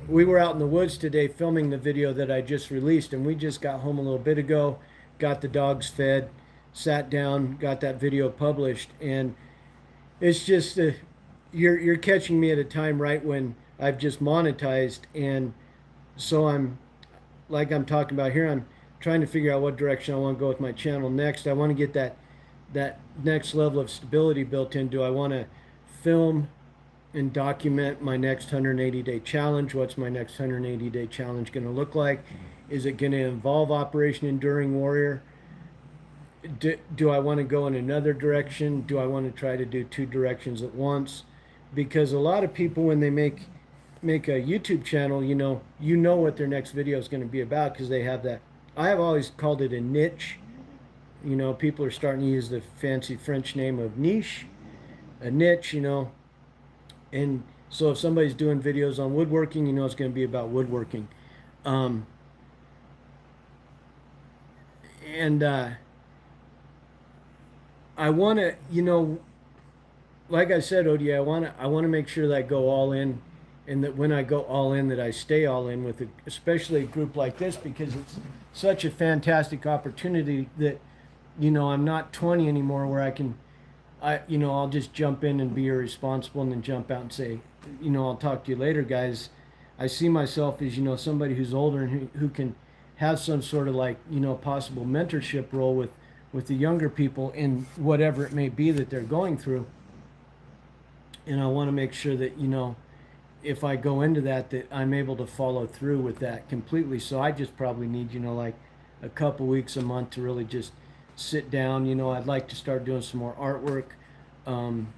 We were out in the woods today filming the video that I just released, and we just got home a little bit ago, got the dogs fed, sat down, got that video published, and it's just you're catching me at a time right when I've just monetized, and so I'm talking about here, I'm trying to figure out what direction I want to go with my channel next. I want to get that next level of stability built in. Do I want to film and document my next 180-day challenge? What's my next 180-day challenge going to look like? Is it going to involve Operation Enduring Warrior? Do I want to go in another direction? Do I want to try to do two directions at once? Because a lot of people, when they make make a YouTube channel, you know what their next video is going to be about because they have that. I have always called it a niche. People are starting to use the fancy French name of niche, a niche, and so if somebody's doing videos on woodworking, it's going to be about woodworking. Um, and I want to, like I said, OD, I want to make sure that I go all in, and that when I go all in, that I stay all in with it, especially a group like this, because it's such a fantastic opportunity that, I'm not 20 anymore where I'll just jump in and be irresponsible and then jump out and say, I'll talk to you later, guys. I see myself as, somebody who's older and who can have some sort of like, possible mentorship role with the younger people in whatever it may be that they're going through. And I want to make sure that, if I go into that, that I'm able to follow through with that completely. So I just probably need, like a couple weeks a month to really just sit down. I'd like to start doing some more artwork, um,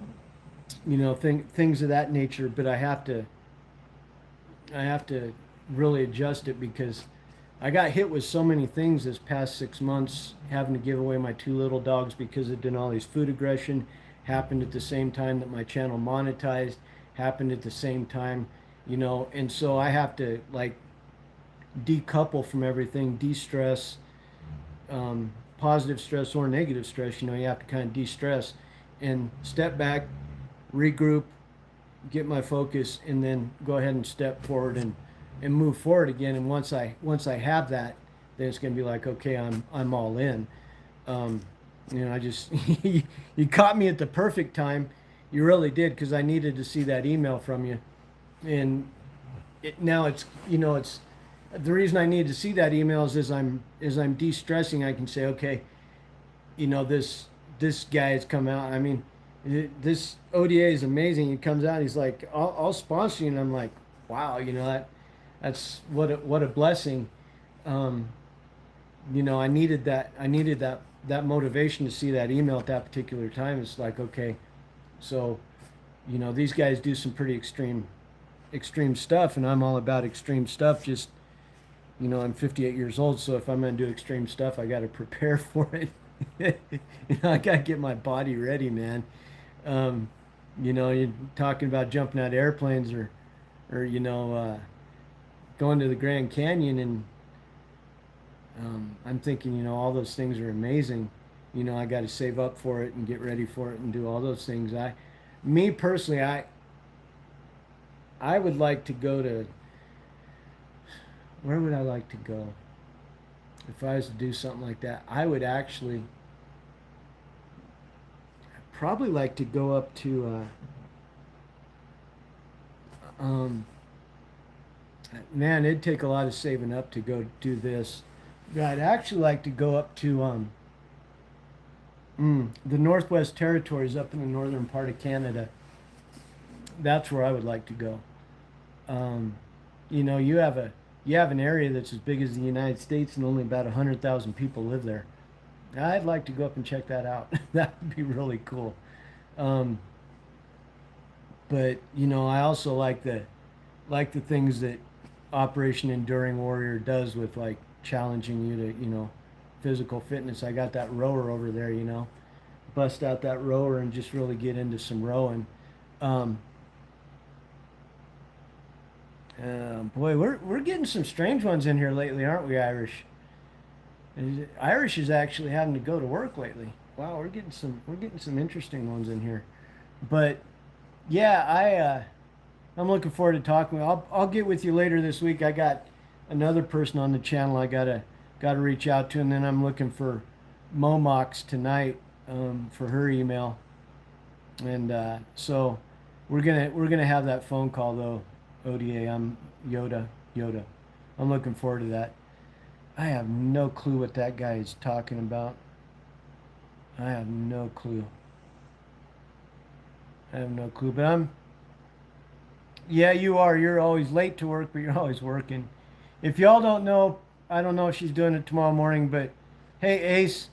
things of that nature. But I have to really adjust it because I got hit with so many things this past 6 months, having to give away my two little dogs because of Denali's food aggression. Happened at the same time that my channel monetized. Happened at the same time, and so I have to like decouple from everything, de-stress, positive stress or negative stress. You have to kind of de-stress and step back, regroup, get my focus, and then go ahead and step forward and move forward again. And once I have that, then it's going to be like, okay, I'm all in. Um, I just you caught me at the perfect time. You really did, because I needed to see that email from you, and now it's the reason I need to see that email is as I'm de-stressing. I can say, okay, this guy has come out. I mean, this ODA is amazing. He comes out, he's like, I'll sponsor you, and I'm like, wow, that's what a blessing. Um, I needed that motivation to see that email at that particular time. It's like, okay, so these guys do some pretty extreme stuff, and I'm all about extreme stuff. Just I'm 58 years old, so if I'm going to do extreme stuff, I got to prepare for it. I got to get my body ready, man. Um, you're talking about jumping out of airplanes or going to the Grand Canyon, and I'm thinking, all those things are amazing. I got to save up for it and get ready for it and do all those things. Me personally, I would like to go to, where would I like to go? If I was to do something like that, I would actually probably like to go up to, man, it'd take a lot of saving up to go do this. But I'd actually like to go up to, the Northwest Territories up in the northern part of Canada. That's where I would like to go. You have an area that's as big as the United States, and only about 100,000 people live there. I'd like to go up and check that out. That would be really cool. Um, but I also like the things that Operation Enduring Warrior does with like challenging you to physical fitness. I got that rower over there. Bust out that rower and just really get into some rowing. Um, Boy, we're getting some strange ones in here lately, aren't we, Irish? Irish is actually having to go to work lately. Wow, we're getting some interesting ones in here. But yeah, I'm looking forward to talking. I'll get with you later this week. I got another person on the channel I gotta reach out to, and then I'm looking for Momox tonight, for her email, and so we're gonna have that phone call though. ODA, I'm Yoda. I'm looking forward to that. I have no clue what that guy is talking about. I have no clue. But yeah, you are. You're always late to work, but you're always working. If y'all don't know, I don't know if she's doing it tomorrow morning, but hey, Ace,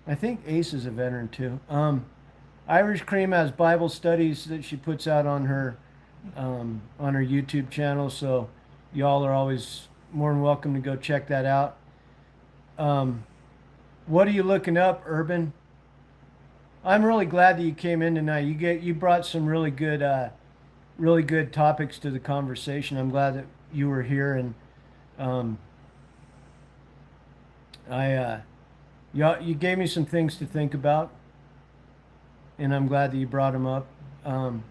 I think Ace is a veteran too. Irish Cream has Bible studies that she puts out on her on our YouTube channel. So y'all are always more than welcome to go check that out. What are you looking up, Urban? I'm really glad that you came in tonight. You brought some really good topics to the conversation. I'm glad that you were here, and um, you gave me some things to think about, and I'm glad that you brought them up. Um,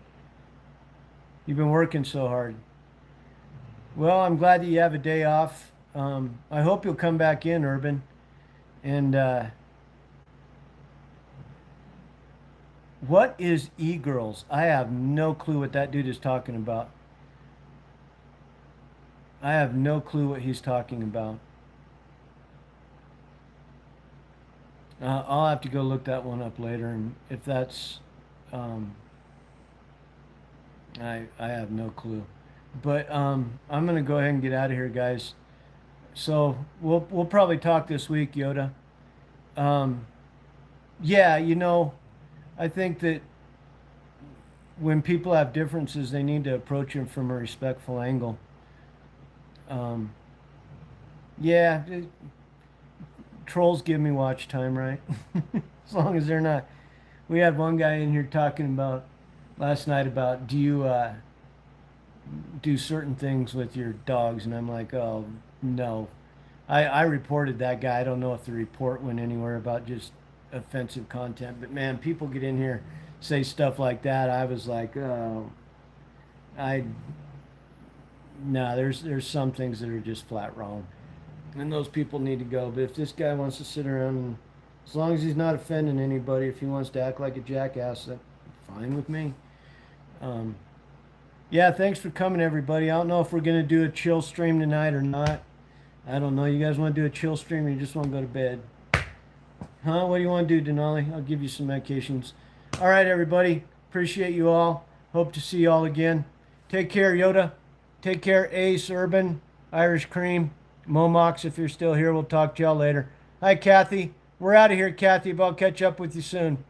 you've been working so hard. Well, I'm glad that you have a day off. I hope you'll come back in, Urban. And what is e-girls? I have no clue what that dude is talking about. I have no clue what he's talking about. I'll have to go look that one up later, and if that's, um, I have no clue. But I'm gonna go ahead and get out of here, guys. So we'll probably talk this week, Yoda. Um, yeah, I think that when people have differences, they need to approach them from a respectful angle. Um, yeah, trolls give me watch time, right? As long as they're not. We had one guy in here talking about last night about do you do certain things with your dogs, and I'm like, oh no. I reported that guy. I don't know if the report went anywhere about just offensive content, but man, people get in here, say stuff like that. I was like, oh, I no, there's some things that are just flat wrong, and those people need to go. But if this guy wants to sit around and, as long as he's not offending anybody, if he wants to act like a jackass, that's fine with me. Um, yeah, thanks for coming, everybody. I don't know if we're gonna do a chill stream tonight or not. I don't know. You guys want to do a chill stream, or you just want to go to bed? Huh? What do you want to do, Denali? I'll give you some medications. All right, everybody. Appreciate you all. Hope to see you all again. Take care, Yoda. Take care, Ace, Urban, Irish Cream, Momox. If you're still here, we'll talk to y'all later. Hi, Kathy. We're out of here, Kathy, but I'll catch up with you soon.